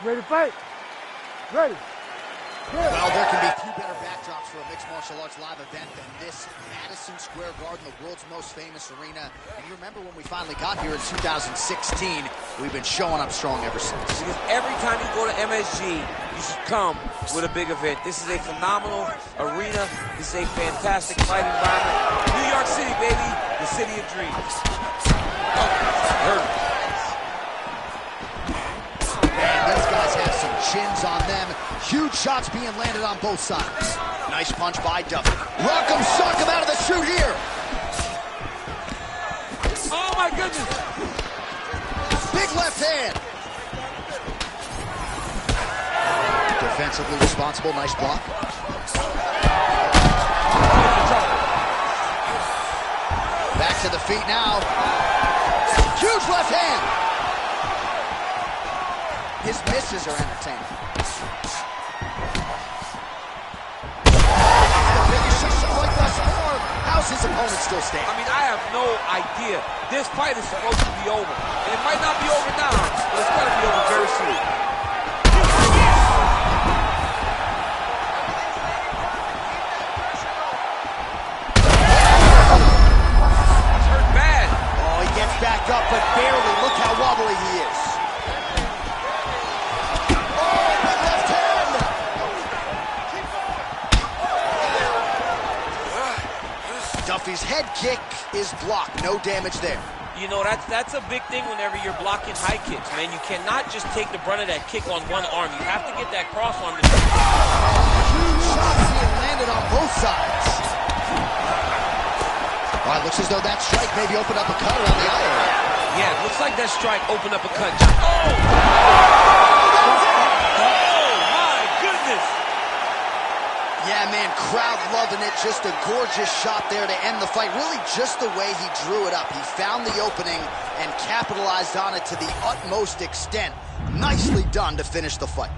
Ready to fight? Ready. Well, there can be few better backdrops for a mixed martial arts live event than this Madison Square Garden, the world's most famous arena. And you remember when we finally got here in 2016, we've been showing up strong ever since. Because every time you go to MSG, you should come with a big event. This is a phenomenal arena. This is a fantastic fight environment. New York City, baby, the city of dreams. And these guys have some chins on them. Huge shots being landed on both sides. Nice punch by Duffy. Rock'em sock him out of the chute here. Oh my goodness. Big left hand. Defensively responsible, nice block. Back to the feet now. Huge left hand. His misses are entertaining. How's his opponent still standing? I mean, I have no idea. This fight is supposed to be over. And it might not be over now, but it's going to be over very soon. It's hurt bad. Oh, he gets back up, but barely. Look how wobbly he is. Duffy's head kick is blocked. No damage there. You know, that's a big thing whenever you're blocking high kicks, man. You cannot just take the brunt of that kick on one arm. You have to get that cross arm. Huge shots being landed on both sides. All right, looks as though that strike maybe opened up a cut around the eye area. Yeah, looks like that strike opened up a cut. Yeah, man, crowd loving it. Just a gorgeous shot there to end the fight. Really just the way he drew it up. He found the opening and capitalized on it to the utmost extent. Nicely done to finish the fight.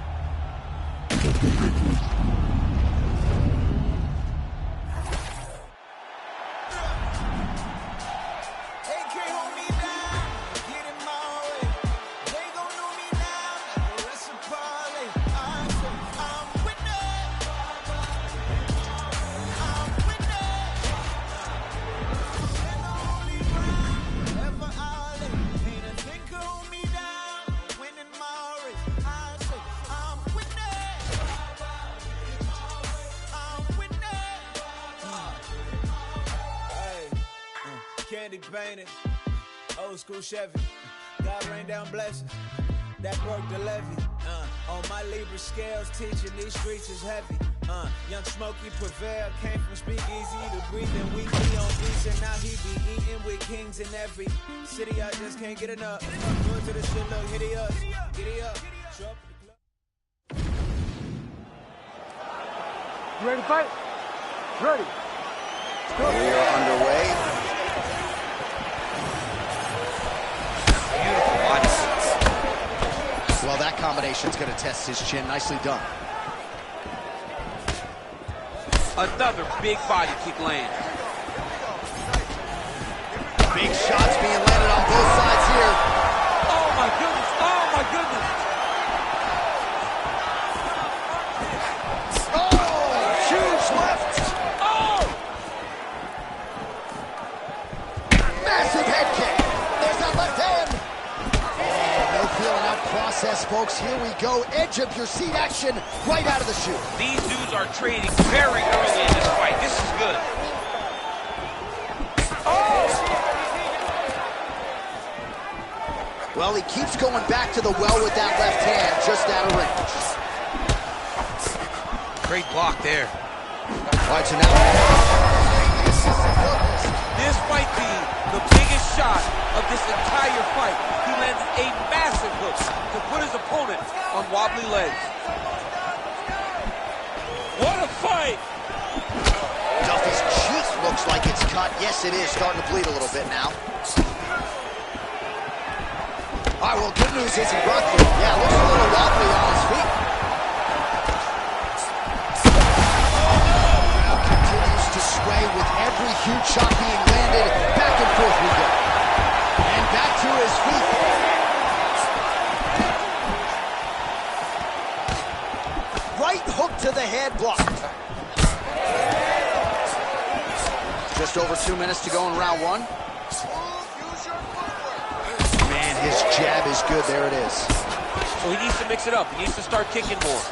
Candy painted, old school Chevy. God rain down blessings, that broke the levee. On my Libra scales, teaching these streets is heavy. Young Smokey Prevail came from speakeasy to breathing weekly on beats, and now he be eating with kings in every city. I just can't get enough. Go to the shit, look, giddy up, giddy up. Show up at the club. You ready to fight? Ready. We are underway. Well, that combination's going to test his chin. Nicely done. Another big body kick land. Big shots being landed on both sides here. Oh my goodness! Oh my goodness! Oh, huge left. Oh! Massive head kick. There's that left hand. No feeling out process, folks. Here we go. Edge of your seat action right out of the chute. These dudes are trading very early in this fight. This is good. Well, he keeps going back to the well with that left hand, just out of range. Great block there. All right, so now... This might be the biggest shot of this entire fight. He landed a massive hook to put his opponent on wobbly legs. What a fight! Duffy's cheek looks like it's cut. Yes, it is. Starting to bleed a little bit now. All right, well, good news is he brought through. Yeah, looks a little wobbly on his feet. Crowd continues to sway with every huge shot being landed. Back and forth we go. And back to his feet. Just over 2 minutes to go in round one. Man, his jab is good. There it is. So he needs to mix it up. He needs to start kicking more.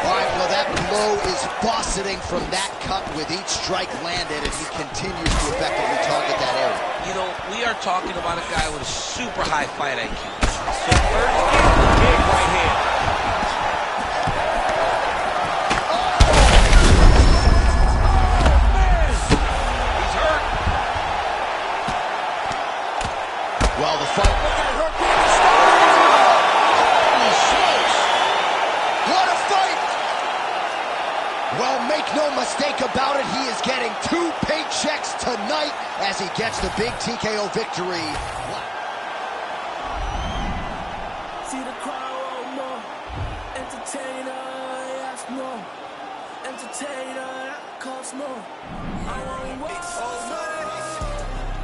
All right, well, that blow is fauceting from that cut with each strike landed, and he continues to effectively target that area. You know, we are talking about a guy with a super high fight IQ. So Curtis gets the big right hand. He's hurt. Well, the fight... What a fight! Well, make no mistake about it, he is getting 2 paychecks tonight as he gets the big TKO victory. See the crowd want more. Entertainer, yes, more. Entertainer, that costs more. I want more.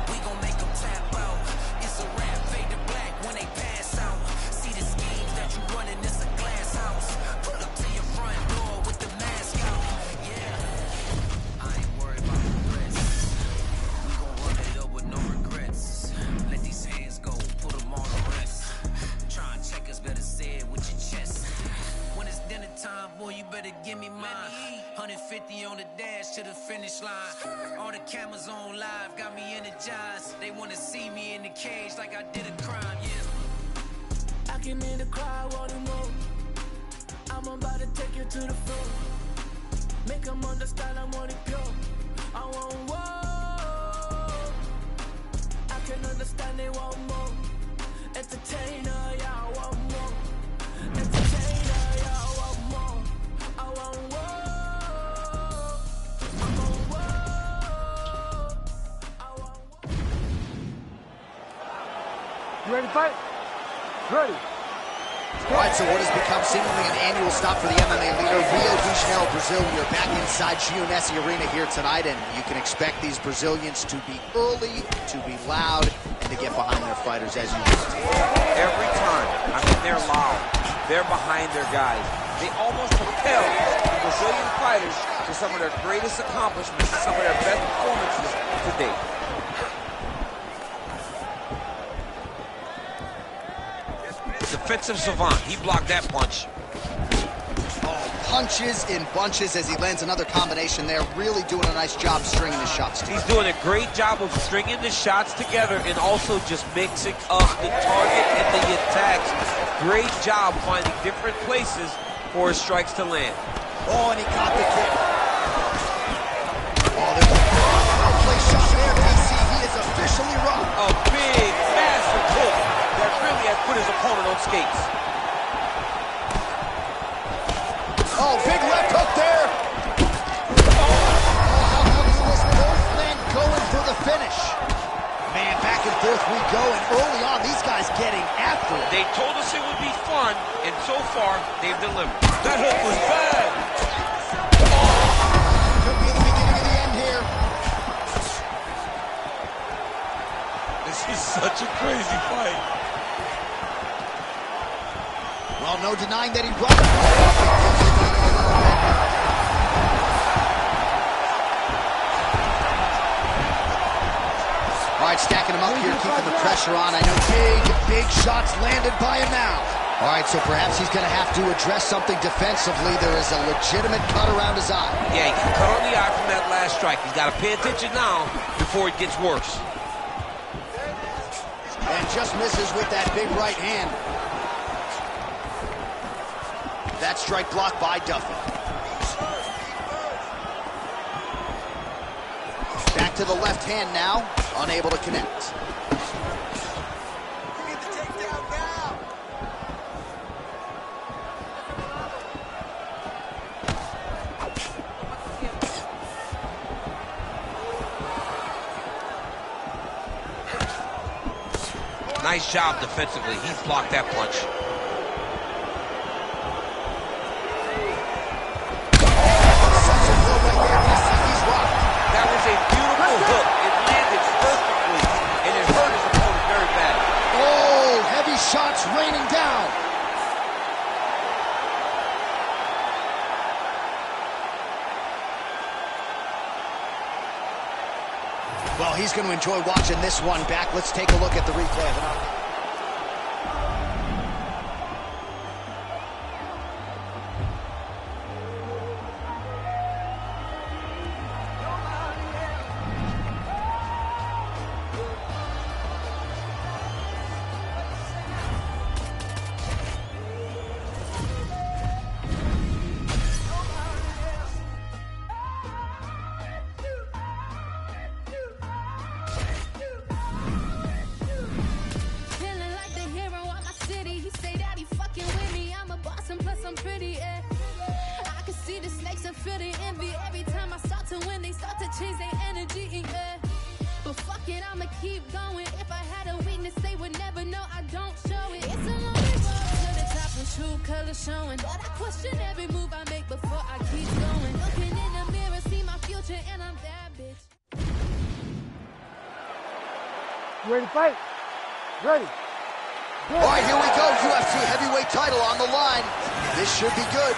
We gon' make them tap out. It's a rap, fade to black when they pass out. See the schemes that you running, it's a glass house. Put up to your front door with the mask out. Yeah, I ain't worried about the rest. We gon' run it up with no regrets. Let these hands go, put them on the rest. Try and check us, better say it with your chest. When it's dinner time, boy, you better give me mine. 150 on the dash to the finish line. All the cameras on live got me energized. They wanna see me in the cage like I did a crime, yeah. I can hear the crowd wanting more. I'm about to take you to the floor. Make them understand I want it pure. I want more. I can understand they want more. Entertainer, yeah, I want more. Entertainer, yeah, I want more. I want more. I want more. I want more. You ready to fight? Ready. All right, so what has become seemingly an annual stop for the MMA leader, Rio de Janeiro, Brazil. We are back inside Giannessi Arena here tonight, and you can expect these Brazilians to be early, to be loud, and to get behind their fighters as usual. Every time, I mean, they're loud. They're behind their guys. They almost propel Brazilian fighters to some of their greatest accomplishments, some of their best performances to date. Defensive savant. He blocked that punch. Oh, punches in bunches as he lands another combination there. Really doing a nice job stringing his shots together. He's doing a great job of stringing the shots together and also just mixing up the target and the attacks. Great job finding different places for his strikes to land. Oh, and he caught the kick. Oh, there's a play shot there, DC. He is officially wrong. A big, massive hook that really has put his opponent on skates. Oh, big left hook there. Oh, how does this both men going for the finish? Man, back and forth we go, and early on, these guys getting after it. They told us it would be fun, and so far, they've delivered. That hook was bad. Could be the beginning of the end here. This is such a crazy fight. Well, no denying that he brought it. All right, stacking him up here, keeping the pressure on. I know big shots landed by him now. All right, so perhaps he's going to have to address something defensively. There is a legitimate cut around his eye. Yeah, he can cut on the eye from that last strike. He's got to pay attention now before it gets worse. And just misses with that big right hand. That strike blocked by Duffy. Back to the left hand now, unable to connect. Nice job defensively. He's blocked that punch. That was a beautiful hook. It landed perfectly, and it hurt his opponent very bad. Oh, heavy shots raining down. Well, he's going to enjoy watching this one back. Let's take a look at the replay of it. I'm pretty, yeah. I can see the snakes and feel the envy every time I start to win. They start to change their energy, yeah. But fuck it, I'ma keep going. If I had a weakness, they would never know. I don't show it. It's a long road to the top and true colors showing. But I question every move I make before I keep going. Looking in the mirror, see my future, and I'm that bitch. You ready to fight? Ready. All right, here we go. UFC heavyweight title on the line. This should be good.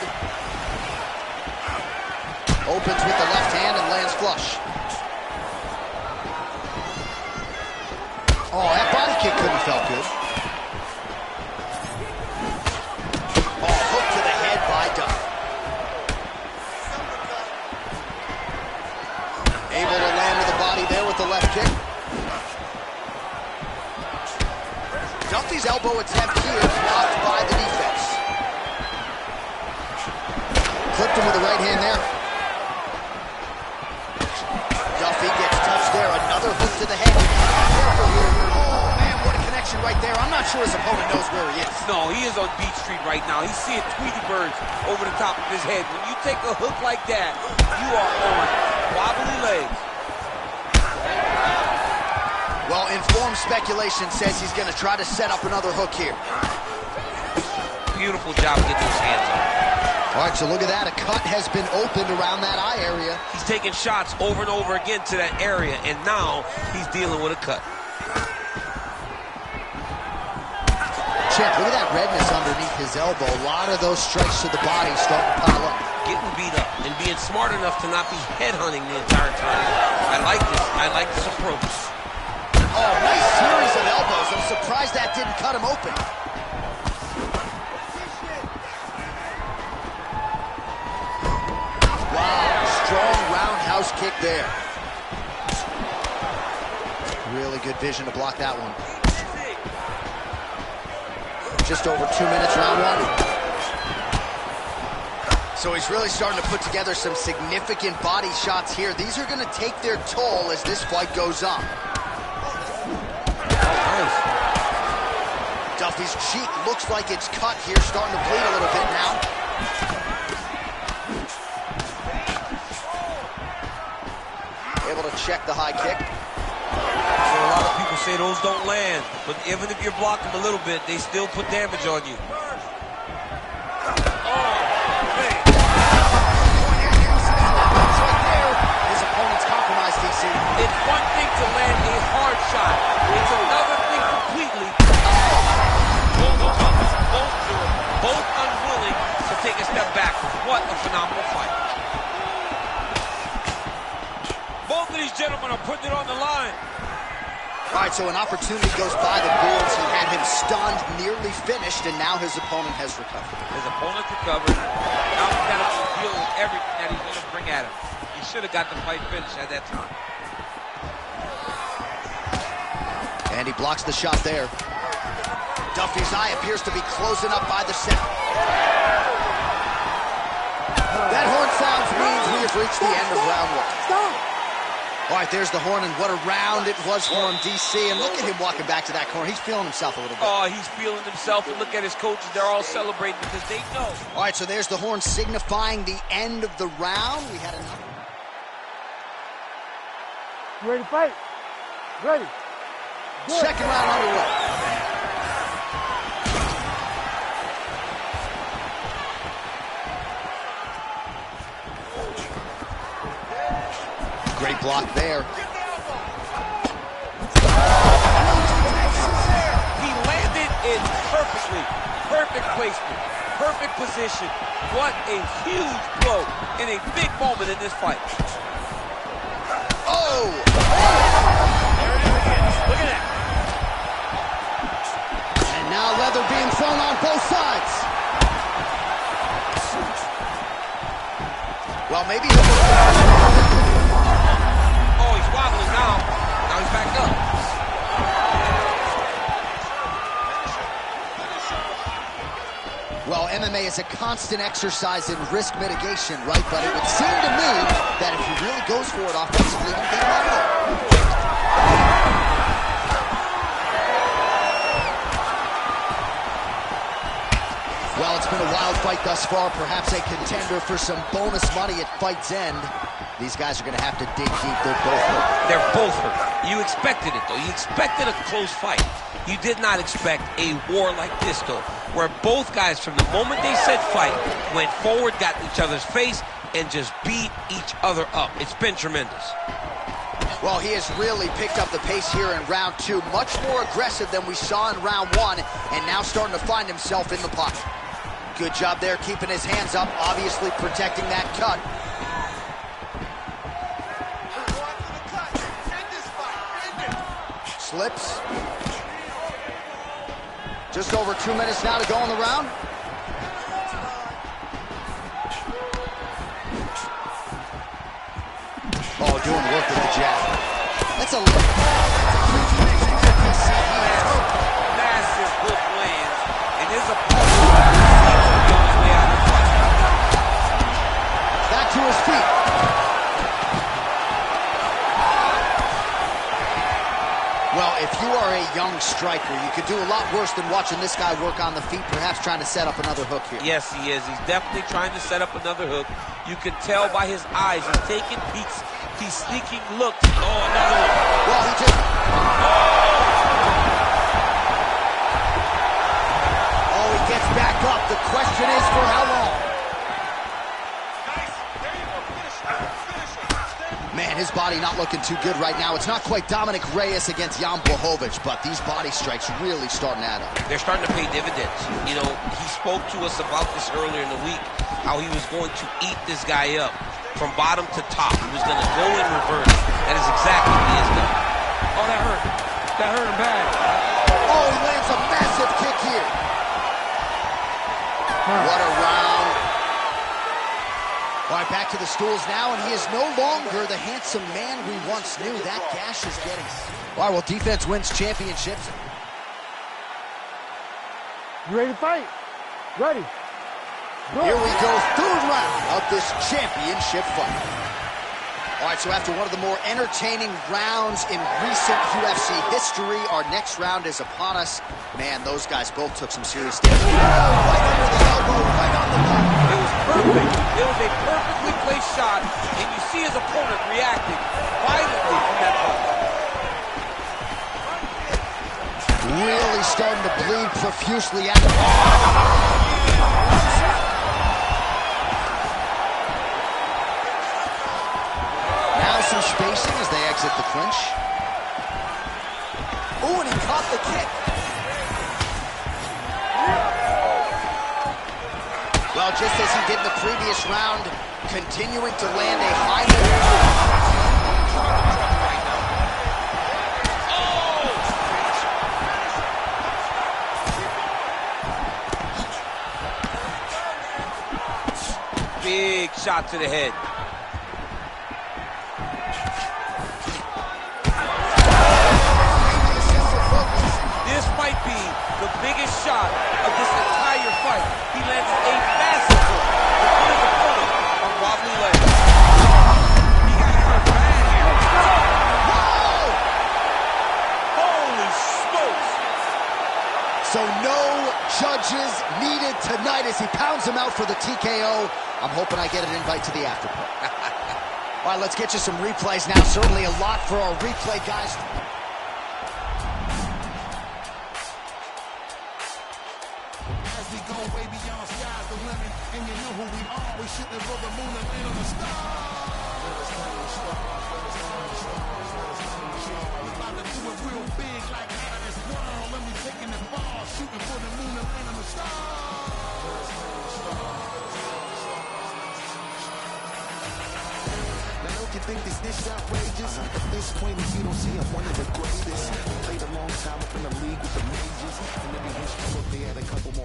Opens with the left hand and lands flush. Oh, that body kick couldn't have felt good. Oh, hook to the head by Duff. Able to land with the body there with the left kick. Duffy's elbow attempt here blocked by the defense. Clipped him with the right hand there. Duffy gets touched there. Another hook to the head. Careful here. Oh, man, what a connection right there. I'm not sure his opponent knows where he is. No, he is on Beach Street right now. He's seeing Tweety Birds over the top of his head. When you take a hook like that, you are on wobbly legs. Well, informed speculation says he's going to try to set up another hook here. Beautiful job getting those hands on. All right, so look at that. A cut has been opened around that eye area. He's taking shots over and over again to that area, and now he's dealing with a cut. Champ, look at that redness underneath his elbow. A lot of those strikes to the body starting to pile up. Getting beat up and being smart enough to not be headhunting the entire time. I like this. I like this approach. Oh, nice series of elbows. I'm surprised that didn't cut him open. Wow, strong roundhouse kick there. Really good vision to block that one. Just over 2 minutes, round one. So he's really starting to put together some significant body shots here. These are going to take their toll as this fight goes on. Duffy's cheek looks like it's cut here, starting to bleed a little bit now. Able to check the high kick. So a lot of people say those don't land, but even if you're blocking them a little bit, they still put damage on you. His opponent's compromised, DC. It's one thing to land a hard shot. It's another thing completely. Both unwilling to take a step back. What a phenomenal fight. Both of these gentlemen are putting it on the line. All right, so an opportunity goes by the boards. He had him stunned, nearly finished, and now his opponent has recovered. His opponent recovered. Now he's got to deal with everything that he's going to bring at him. He should have got the fight finished at that time. And he blocks the shot there. Duffy's eye appears to be closing up by the center. That horn sounds means we have reached the end of round one. Stop! All right, there's the horn, and what a round it was for him, DC. And look at him walking back to that corner. He's feeling himself a little bit. Oh, he's feeling himself, and look at his coaches. They're all celebrating because they know. All right, so there's the horn signifying the end of the round. We had another. You ready to fight? Ready. Good. Second round underway. Great block there. He landed it perfectly. Perfect placement. Perfect position. What a huge blow in a big moment in this fight. Oh! Look at that. And now leather being thrown on both sides. Well, maybe he'll... Oh, he's wobbling now. Now he's back up. Well, MMA is a constant exercise in risk mitigation, right? But it would seem to me that if he really goes for it offensively, he can get him out of there. Well, it's been a wild fight thus far, perhaps a contender for some bonus money at fight's end. These guys are going to have to dig deep. They're both hurt. They're both hurt. You expected it, though. You expected a close fight. You did not expect a war like this, though, where both guys, from the moment they said fight, went forward, got in each other's face, and just beat each other up. It's been tremendous. Well, he has really picked up the pace here in round two. Much more aggressive than we saw in round one, and now starting to find himself in the pocket. Good job there, keeping his hands up, obviously protecting that cut. Slips. Just over 2 minutes now to go in the round. Oh, doing work with the jab. That's a massive hook lands, and his opponent on his way out of the fight. Back to his feet. Well, if you are a young striker, you could do a lot worse than watching this guy work on the feet, perhaps trying to set up another hook here. Yes, he is. He's definitely trying to set up another hook. You can tell by his eyes. He's taking peeks. He's sneaking looks. Oh, another one. Well, he just... Oh, he gets back up. The question is for how long? Man, his body not looking too good right now. It's not quite Dominic Reyes against Jan Blachowicz, but these body strikes really starting to add up. They're starting to pay dividends. You know, he spoke to us about this earlier in the week, how he was going to eat this guy up from bottom to top. He was going to go in reverse. That is exactly what he has done. Oh, that hurt. That hurt him bad. Oh, he lands a massive kick here. What a round. All right, back to the stools now, and he is no longer the handsome man we once knew. That gash is getting... All right, well, defense wins championships. You ready to fight? Ready. Go. Here we go, third round of this championship fight. All right, so after one of the more entertaining rounds in recent UFC history, our next round is upon us. Man, those guys both took some serious damage. Right under the elbow, right on the button. It was perfect. It was a perfectly placed shot, and you see his opponent reacting violently from that punch. Really starting to bleed profusely out. Now some spacing as they exit the clinch. Oh, and he caught the kick. Well, just as he did in the previous round, continuing to land a high Big shot to the head. This might be the biggest shot of this entire fight. He lands a massive hook to put his opponent on wobbly legs. He got hurt bad here. Holy smokes! So no judges needed tonight as he pounds him out for the TKO. I'm hoping I get an invite to the after party. All right, let's get you some replays now. Certainly a lot for our replay guys. As we go way beyond sky's the limit, and you know who we are. We shooting for the moon and land on the stars. We about to do it real big like out of this world. Let me taking the ball, shooting for the moon and land on the stars. Now You think this outrageous? At this point, if you don't see I'm one of the greatest. Played a long time up in the league with the majors. And every history book, they had a couple more.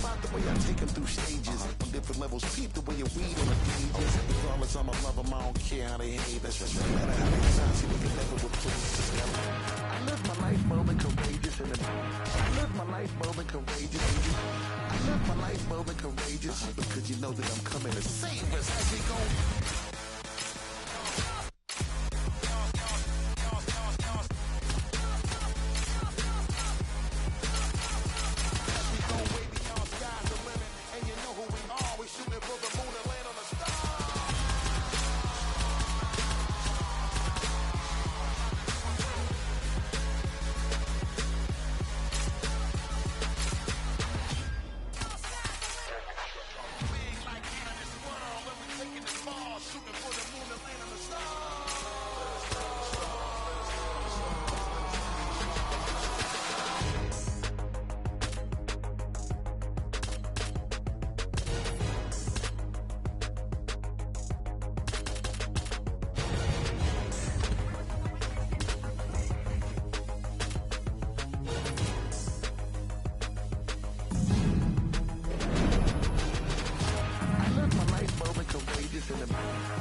About the way I take them through stages. On different levels, peep the way you read on the pages. Regardless, I'ma love them, I don't care how they hate. That's just no matter how many times they can never replace. I live my life bold and courageous. I live my life bold and courageous. I live my life bold and courageous. Because you know that I'm coming to save us as we go.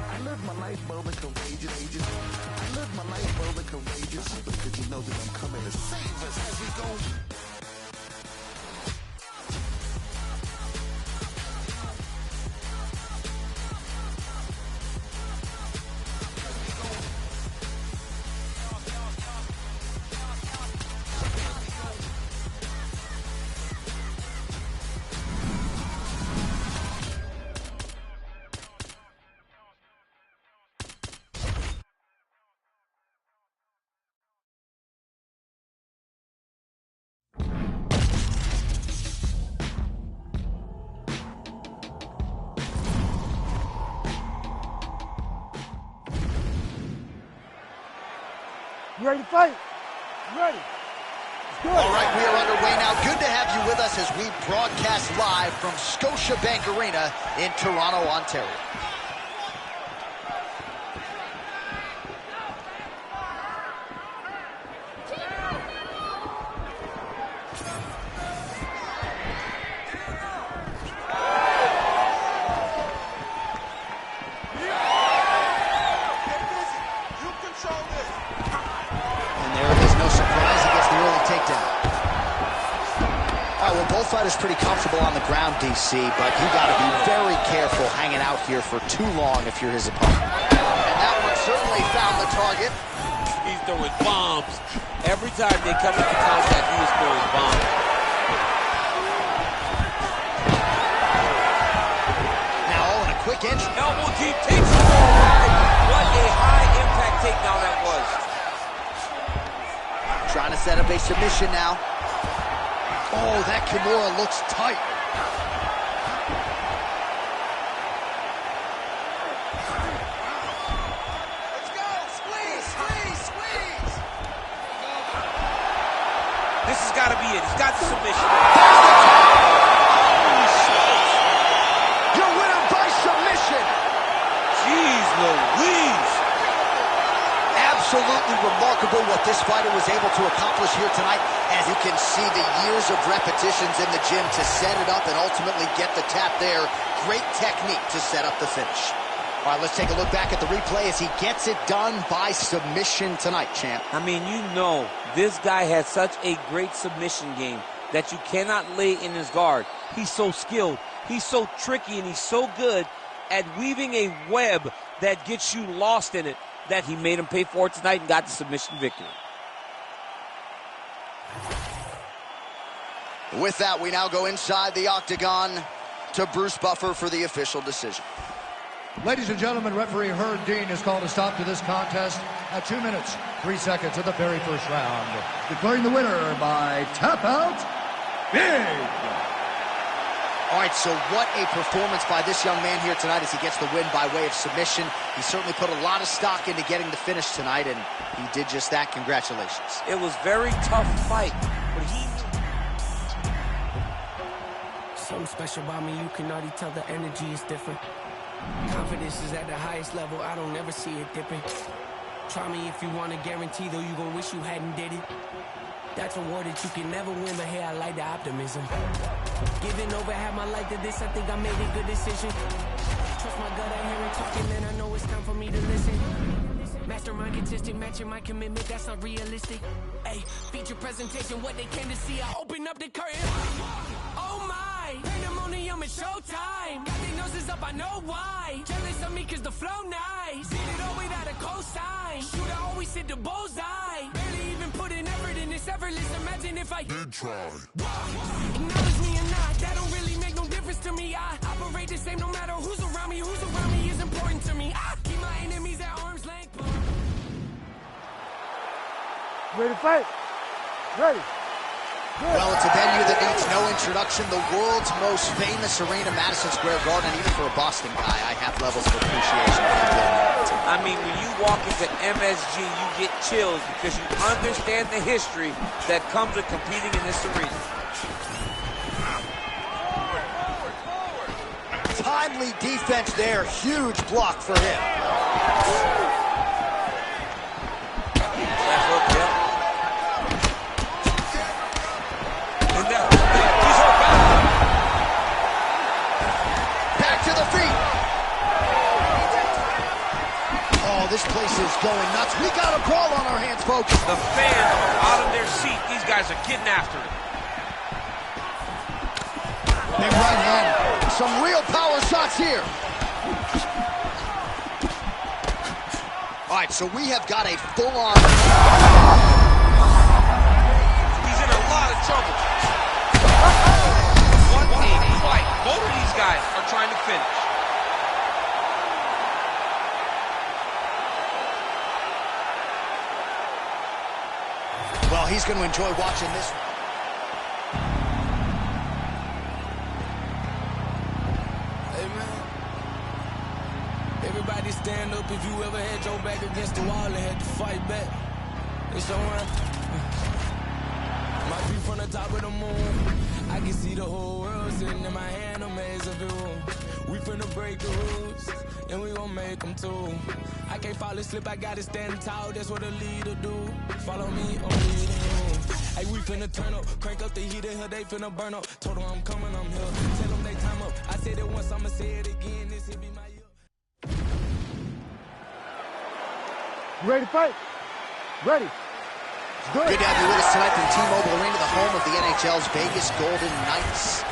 I live my life bold and courageous. I live my life bold and courageous. Because you know that I'm coming to save us as we go. You ready to fight? You ready? Good. All right, we are underway now. Good to have you with us as we broadcast live from Scotiabank Arena in Toronto, Ontario. Both fighters pretty comfortable on the ground, DC, but you got to be very careful hanging out here for too long if you're his opponent. And that one certainly found the target. He's throwing bombs. Every time they come into contact, he is throwing bombs. Now all in a quick entry. Elbow deep takes it forward. What a high impact takedown that was. Trying to set up a submission now. Oh, that Kimura looks tight. Let's go! Squeeze, squeeze, squeeze! This has got to be it. He's got the submission. Holy smokes! Your winner by submission! Jeez Louise! Absolutely remarkable what this fighter was able to accomplish here tonight. As you can see, the years of repetitions in the gym to set it up and ultimately get the tap there. Great technique to set up the finish. All right, let's take a look back at the replay as he gets it done by submission tonight, champ. I mean, you know, this guy has such a great submission game that you cannot lay in his guard. He's so skilled, he's so tricky, and he's so good at weaving a web that gets you lost in it that he made him pay for it tonight and got the submission victory. With that, we now go inside the octagon to Bruce Buffer for the official decision. Ladies and gentlemen, referee Herb Dean has called a stop to this contest at 2 minutes, 3 seconds of the very first round, declaring the winner by tap out, Big. All right, so what a performance by this young man here tonight as he gets the win by way of submission. He certainly put a lot of stock into getting the finish tonight, and he did just that. Congratulations. It was a very tough fight, but he... Something special about me, you can already tell the energy is different. Confidence is at the highest level, I don't ever see it dipping. Try me if you want to guarantee, though you gon' wish you hadn't did it. That's a war that you can never win, but hey, I like the optimism. Giving over half my life to this, I think I made a good decision. Trust my gut, I hear it talking, then I know it's time for me to listen. Mastermind consistent, matching my commitment, that's not realistic. Hey, feature presentation, what they came to see, I open up the curtain. Oh my, pandemonium is showtime. Got their noses up, I know why. Jealous of me cause the flow nice. Did it all without a cosign. Shooter always hit the bullseye. Barely even put in effort in this effortless. Imagine if I did try. Acknowledge me or not, that don't really make no difference to me. I operate the same no matter who's around me. Who's around me is important to me. I keep my enemies at arm's length. Ready to fight? Ready. Good. Well, it's a venue that needs no introduction. The world's most famous arena, Madison Square Garden. And even for a Boston guy, I have levels of appreciation for the building. I mean, when you walk into MSG, you get chills because you understand the history that comes with competing in this arena. Timely defense there. Huge block for him. Left hook, yep. And now, he's hurt back. Back to the feet. Oh, this place is going nuts. We got a brawl on our hands, folks. The fans are out of their seat. These guys are getting after it. Big right hand. Some real power shots here. All right, so we have got a full-on... He's in a lot of trouble. What a fight. Both of these guys are trying to finish. Well, he's going to enjoy watching this one. Everybody stand up if you ever had your back against the wall and had to fight back. It's alright. My view from the top of the moon. I can see the whole world sitting in my hand, a maze of view. We finna break the rules, and we gon' make them too. I can't fall asleep, I gotta stand tall, that's what a leader do. Follow me, I'm leading you. Hey, we finna turn up, crank up the heat in here, they finna burn up. Told them I'm coming, I'm here. Tell them they time up. I said it once, I'ma say it again. This hit be my year. Ready to fight? Ready. Good. Good to have you with us tonight from T-Mobile Arena, the home of the NHL's Vegas Golden Knights,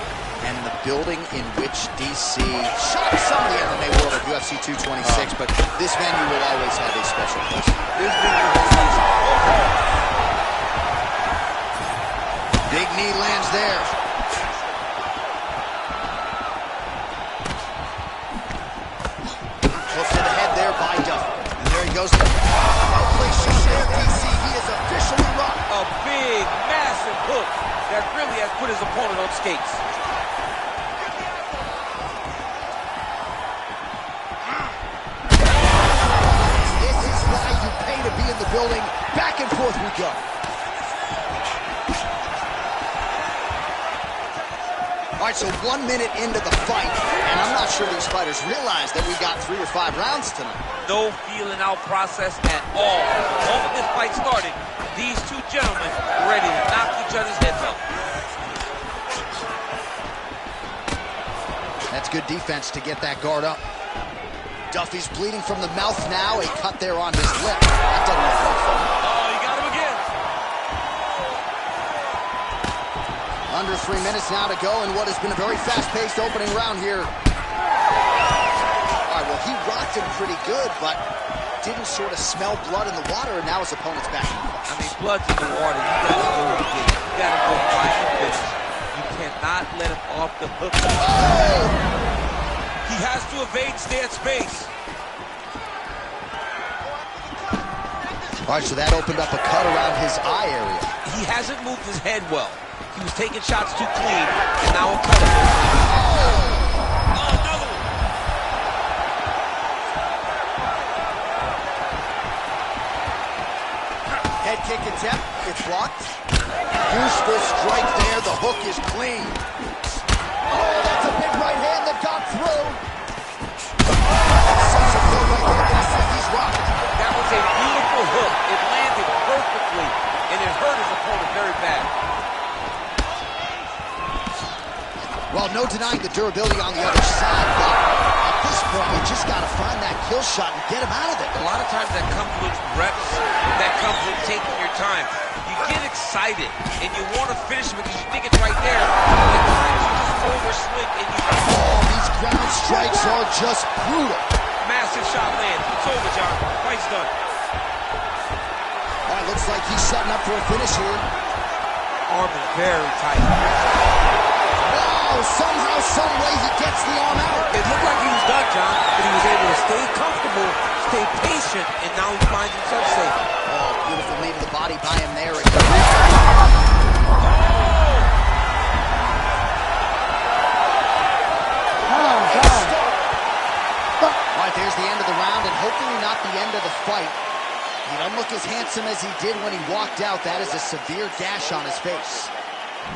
and the building in which DC shocked some of the MMA world at UFC 226, but this venue will always have a special place. This venue holds Big knee lands there. Hook to the head there by Duff. And there he goes. Well placed shot there, DC. He is officially rocked. a big, massive hook that really has put his opponent on skates. This is why you pay to be in the building. Back and forth we go. All right, so 1 minute into the fight, and I'm not sure these fighters realize that we got 3 or 5 rounds tonight. No feeling out process at all. The moment this fight started, these two gentlemen were ready to knock each other's heads off. That's good defense to get that guard up. Duffy's bleeding from the mouth now. A cut there on his lip. That doesn't look like fun. Oh, you got him again. Under 3 minutes now to go in what has been a very fast-paced opening round here. All right, well, he rocked him pretty good, but didn't sort of smell blood in the water, and now his opponent's back in the fight. I mean, blood's in the water. You gotta go again. You gotta go find the finish. You cannot let him off the hook. Oh! He has to evade, stay at space. All right, so that opened up a cut around his eye area. He hasn't moved his head well. He was taking shots too clean, and now a cut. Oh, another one. Head kick attempt, it's blocked. Useful strike there, the hook is clean. Oh, that's a big right hand that got through. early, and it hurt his opponent very bad. Well, no denying the durability on the other side, but at this point, you just got to find that kill shot and get him out of there. A lot of times that comes with reps, that comes with taking your time. You get excited, and you want to finish it because you think it's right there. At times, you just overswing, and you... Oh, these ground strikes are just brutal. Massive shot lands. It's over, John. Fight's done. All right, looks like he's setting up for a finish here. Arm is very tight. Wow, somehow, some way he gets the arm out. It looked like he was done, John, but he was able to stay comfortable, stay patient, and now he finds himself safe. Oh, beautiful lead of the body by him there. All right, there's the end of the round, and hopefully not the end of the fight. He doesn't look as handsome as he did when he walked out. That is a severe gash on his face.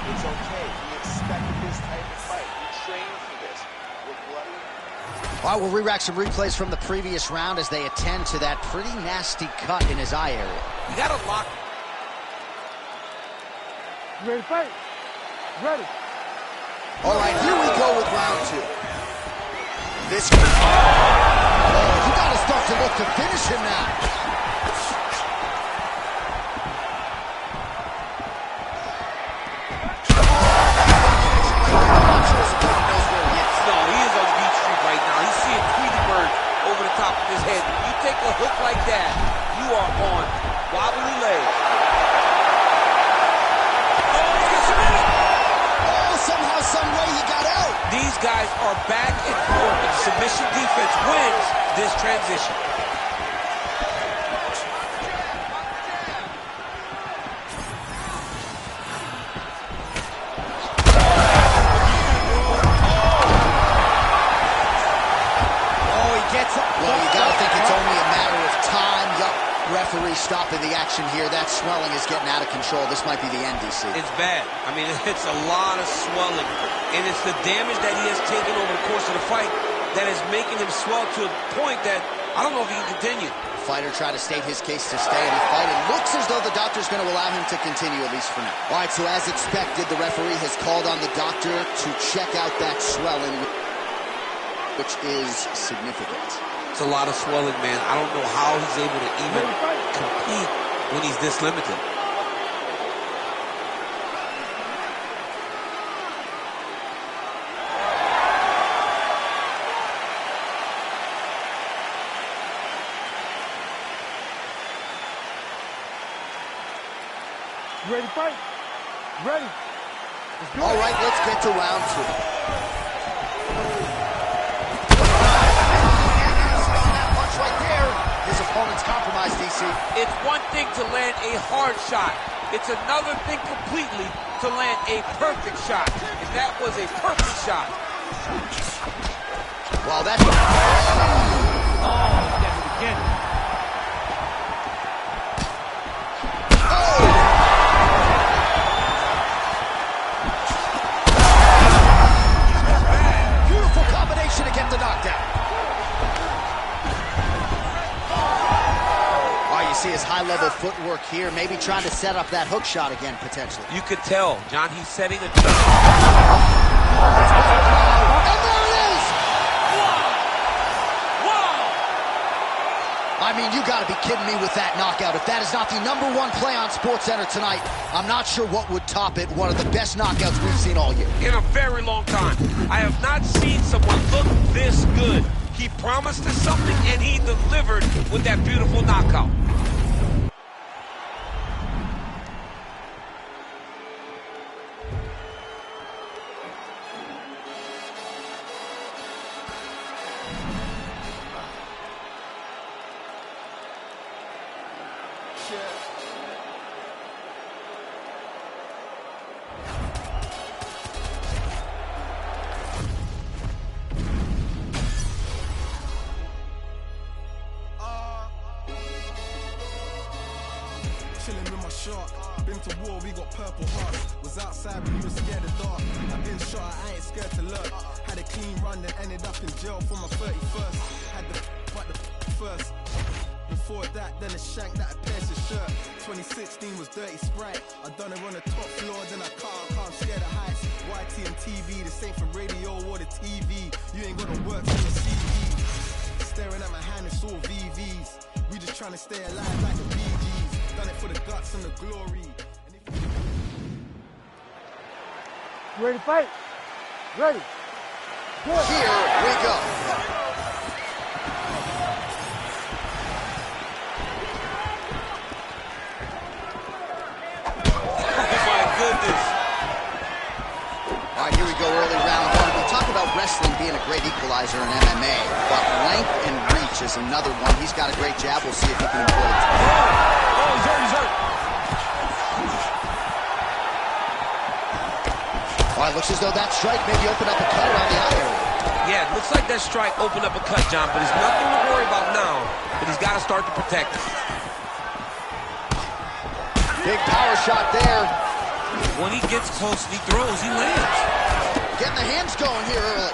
It's okay. He expected this type of fight. He trained for this. We're bloody. All right, we'll re-rack some replays from the previous round as they attend to that pretty nasty cut in his eye area. You got to lock. You ready to fight? Ready. All right, here we go with round two. This could... Oh, you got to start to look to finish him now. His head. You take a hook like that, you are on wobbly legs. Oh, somehow, some way he got out. These guys are back and forth, and submission defense wins this transition. Well, you got to think it's only a matter of time. Yup, referee stopping the action here. That swelling is getting out of control. This might be the end, DC. It's bad. I mean, it's a lot of swelling. And it's the damage that he has taken over the course of the fight that is making him swell to a point that I don't know if he can continue. The fighter tried to state his case to stay in the fight. It looks as though the doctor's going to allow him to continue, at least for now. All right, so as expected, the referee has called on the doctor to check out that swelling, which is significant. It's a lot of swelling, man. I don't know how he's able to even compete when he's this limited. You ready to fight? Ready. All right, let's get to round two. His opponent's compromised, DC. It's one thing to land a hard shot. It's another thing completely to land a perfect shot. And that was a perfect shot. Well, that's... Oh, he did it again. Beautiful combination to get the knockdown. See his high-level footwork here, maybe trying to set up that hook shot again, potentially. You could tell, John, he's setting a trap. And there it is! Whoa! Whoa! I mean, you got to be kidding me with that knockout. If that is not the #1 play on SportsCenter tonight, I'm not sure what would top it. One of the best knockouts we've seen all year. In a very long time. I have not seen someone look this good. He promised us something, and he delivered with that beautiful knockout. Chilling with my shark. Been to war, we got purple hearts. Was outside, but we were scared of dark. I've been shot, I ain't scared to lurk. Had a clean run, then ended up in jail for my 31st. Had the but the first. Before that, then a shank that pierced his shirt. 2016 was Dirty Sprite. I done it on the top floor, then I can't share the heights. YT and TV, the same for radio or the TV. You ain't gonna work for your CV. Staring at my hand, it's all VVs. We just trying to stay alive like the Bee Gees. Done it for the guts and the glory. You ready to fight? Ready. Good. Here we go. All right, here we go, early round one. We talk about wrestling being a great equalizer in MMA, but length and reach is another one. He's got a great jab. We'll see if he can employ it. Oh, he's hurt. All right, looks as though that strike maybe opened up a cut around the eye area. Yeah, it looks like that strike opened up a cut, John, but there's nothing to worry about now, but he's got to start to protect it. Big power shot there. When he gets close and he throws, he lands. Getting the hands going here early.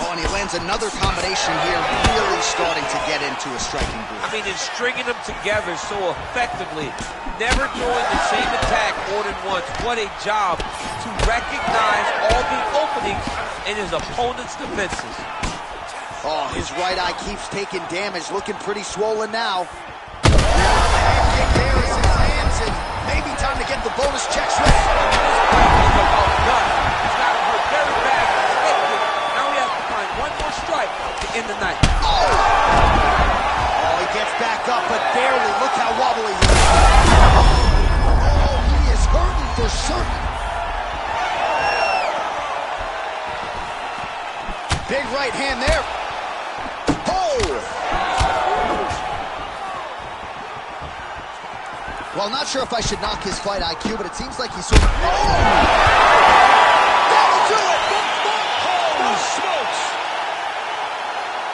Oh, and he lands another combination here, really starting to get into a striking groove. I mean, it's stringing them together so effectively. Never throwing the same attack more than once. What a job to recognize all the openings in his opponent's defenses. Oh, his right eye keeps taking damage, looking pretty swollen now. Hand kick there is his hands, and maybe time to get the bonus checks ready. He's got him hurt very bad. Now he has to find one more strike to end the night. Oh, he gets back up, but barely. Look how wobbly he is. Oh, he is hurting for certain. Big right hand there. Oh! Well, not sure if I should knock his fight IQ, but it seems like he's sort of... Oh! That'll do it! Holy smokes!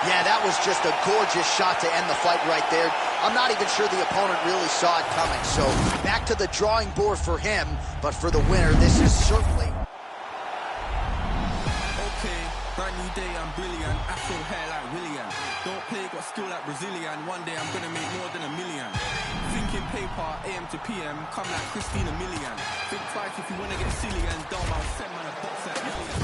Yeah, that was just a gorgeous shot to end the fight right there. I'm not even sure the opponent really saw it coming. So back to the drawing board for him, but for the winner, this is certainly... Okay, brand new day, I'm brilliant. Afro hair like William. Don't play, got skill like Brazilian. One day I'm gonna make more than $1 million. Thinking paper, AM to PM, come like Christina Milian. Think twice if you wanna get silly and dumb, I'll send man a box like Million.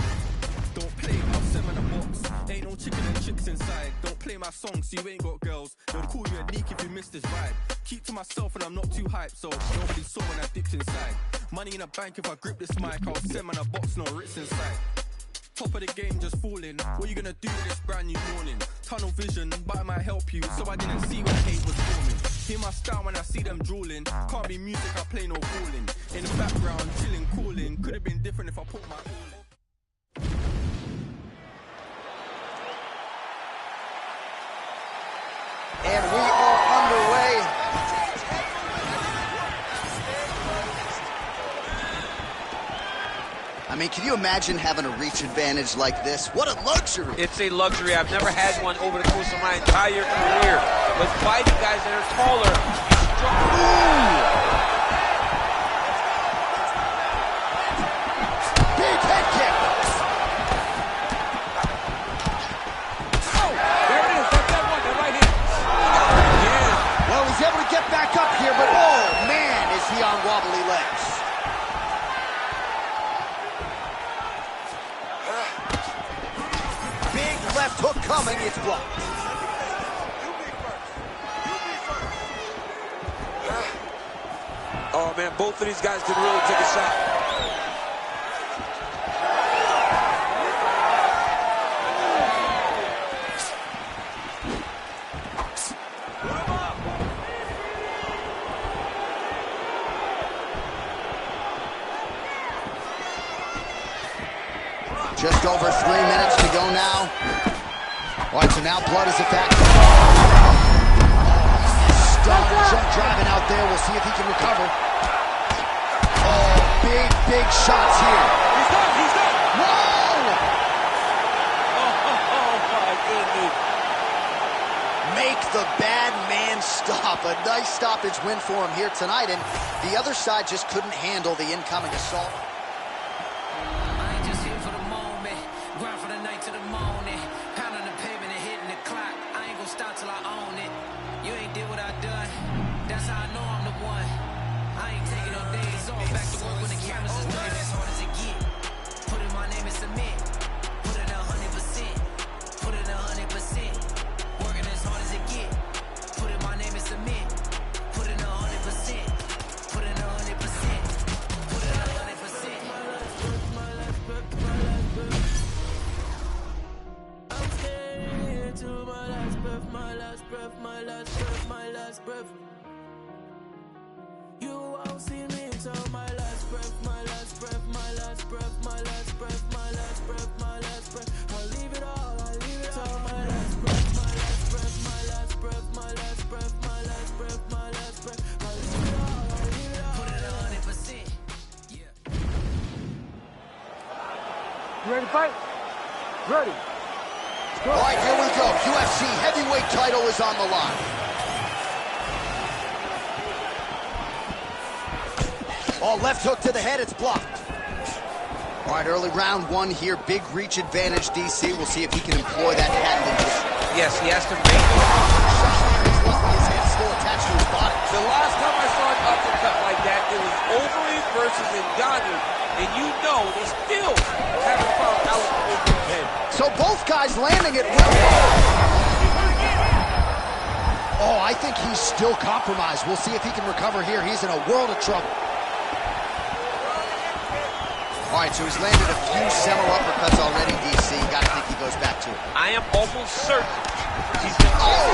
Don't play, I'll send man a box. Ain't no chicken and chicks inside. Don't play my song so you ain't got girls. They'll call you a neek if you miss this vibe. Keep to myself and I'm not too hyped, so nobody saw when I dipped inside. Money in a bank if I grip this mic, I'll send man a box, no Ritz inside. Top of the game just falling. What you gonna do this brand new morning? Tunnel vision, but it might help you, so I didn't see when hate was forming. Hear my style when I see them drooling. Can't be music, I play no calling. In the background, chilling, cooling. Could have been different if I put my all in. And we are underway. I mean, can you imagine having a reach advantage like this? What a luxury. It's a luxury. I've never had one over the course of my entire career. But fighting guys that are taller, big head kick. Oh, there it is. That's that one, that right hand. Yeah. Well, he's able to get back up here, but oh, man, is he on wobbly legs. Left hook coming, it's blocked. Oh, man, both of these guys could really take a shot. Just over 3 minutes to go now. All right, so now blood is a factor. Stunning jump driving out there. We'll see if he can recover. Oh, big shots here. He's done, he's done. Whoa! Oh, my goodness. Make the bad man stop. A nice stoppage win for him here tonight, and the other side just couldn't handle the incoming assault. Stop till I own it. You ain't did what I done. That's how I know I'm the one. back to work when the cameras is done. As hard as it get. Put in my name and submit. Put in 100%. Put in 100%. Working as hard as it get. Put in my name and submit. Put in 100%. Put in 100%. Put in 100%. My last breath. I'm scared to my last breath. My last breath. My last breath. My last breath. You won't see me until my last breath. My last breath. My last breath. My last breath. My last breath. My last breath. I'll leave it all. I'll leave it all. My last breath. My last breath. My last breath. My last breath. My last breath. My last breath. I'll leave it all. I'll leave it all. Put it 100%. Yeah. You ready to fight? Ready. All right, here we go. UFC heavyweight title is on the line. Oh, left hook to the head, it's blocked. All right, early round one here, big reach advantage, DC. We'll see if he can employ that patented position. Yes, he has to make it. His head still attached to his body. The last time I saw an uppercut like that, it was Overeem versus Ngannou, and you know they still haven't found Alex Overeem's head. So both guys landing it well. Oh, I think he's still compromised. We'll see if he can recover here. He's in a world of trouble. All right, so he's landed a few seminal uppercuts already, DC. Gotta think he goes back to it. I am almost certain he's been... Oh!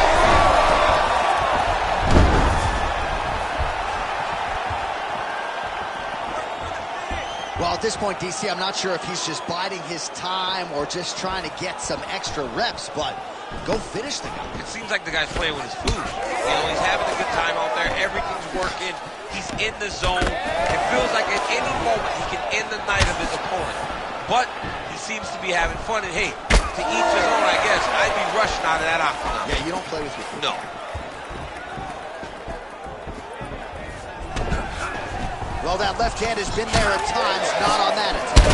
Well, at this point, DC, I'm not sure if he's just biding his time or just trying to get some extra reps, but go finish the guy. It seems like the guy's playing with his food. You know, he's having a good time out there. Everything's working. He's in the zone. It feels like at any moment he can end the night of his opponent. But he seems to be having fun. And hey, to each his own, I guess. I'd be rushing out of that octagon. Yeah, you don't play with your food. No. Well, that left hand has been there at times, not on that attempt.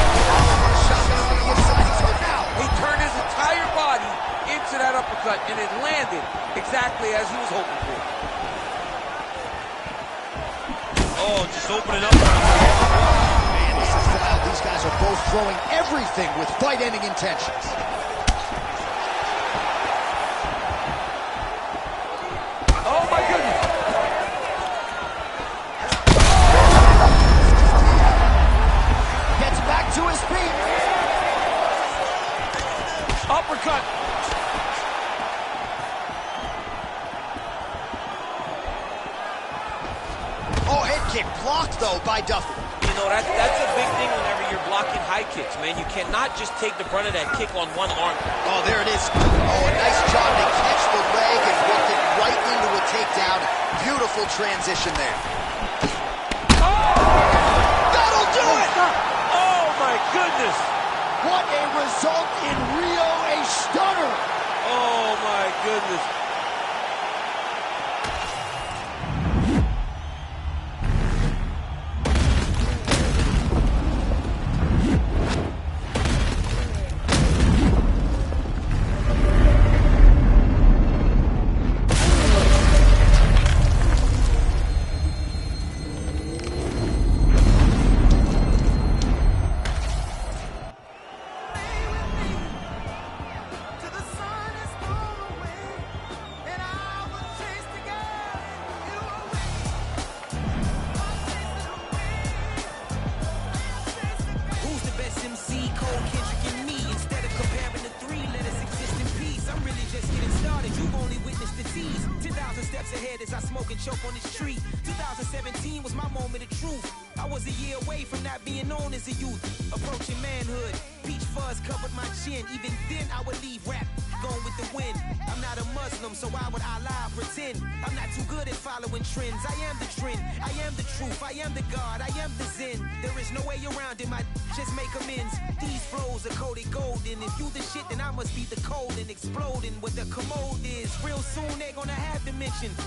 He turned his entire body into that uppercut, and it landed exactly as he was hoping for. Oh, just opening up. Man, this is wild. These guys are both throwing everything with fight-ending intentions. Oh, my goodness. Gets back to his feet. Uppercut. Oh, head kick blocked, though, by Duffy. You know, that's a big thing whenever you're blocking high kicks, man. You cannot just take the brunt of that kick on one arm. Oh, there it is. Oh, a nice job to catch the leg and work it right into a takedown. Beautiful transition there. That'll do it! Oh, my goodness. What a result in Rio, a stunner. Oh, my goodness.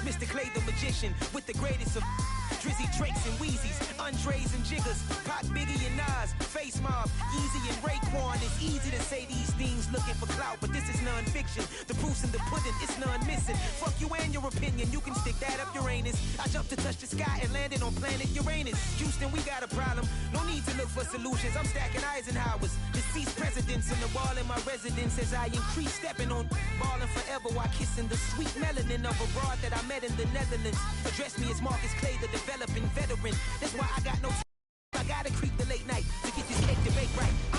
Mr. Clay the Magician with the greatest of Drizzy, Drakes, and Wheezies, Andres and Jiggers, Pac, Biggie, and Nas, Face Mob, Easy and Raekwon. It's easy to say these things looking for clout, but this is non-fiction. The proof's in the the pudding, it's none missing. Fuck you and your opinion, you can stick that up Uranus. I jumped to touch the sky and landed on planet Uranus. Houston, we got a problem, no need to look for solutions. I'm stacking Eisenhower's, deceased presidents in the wall in my residence as I increase stepping on ballin' forever while kissing the sweet melanin of a broad that I met in the Netherlands. Address me as Marcus Clay, the developing veteran. That's why I got no I gotta creep the late night to get this cake to bake right.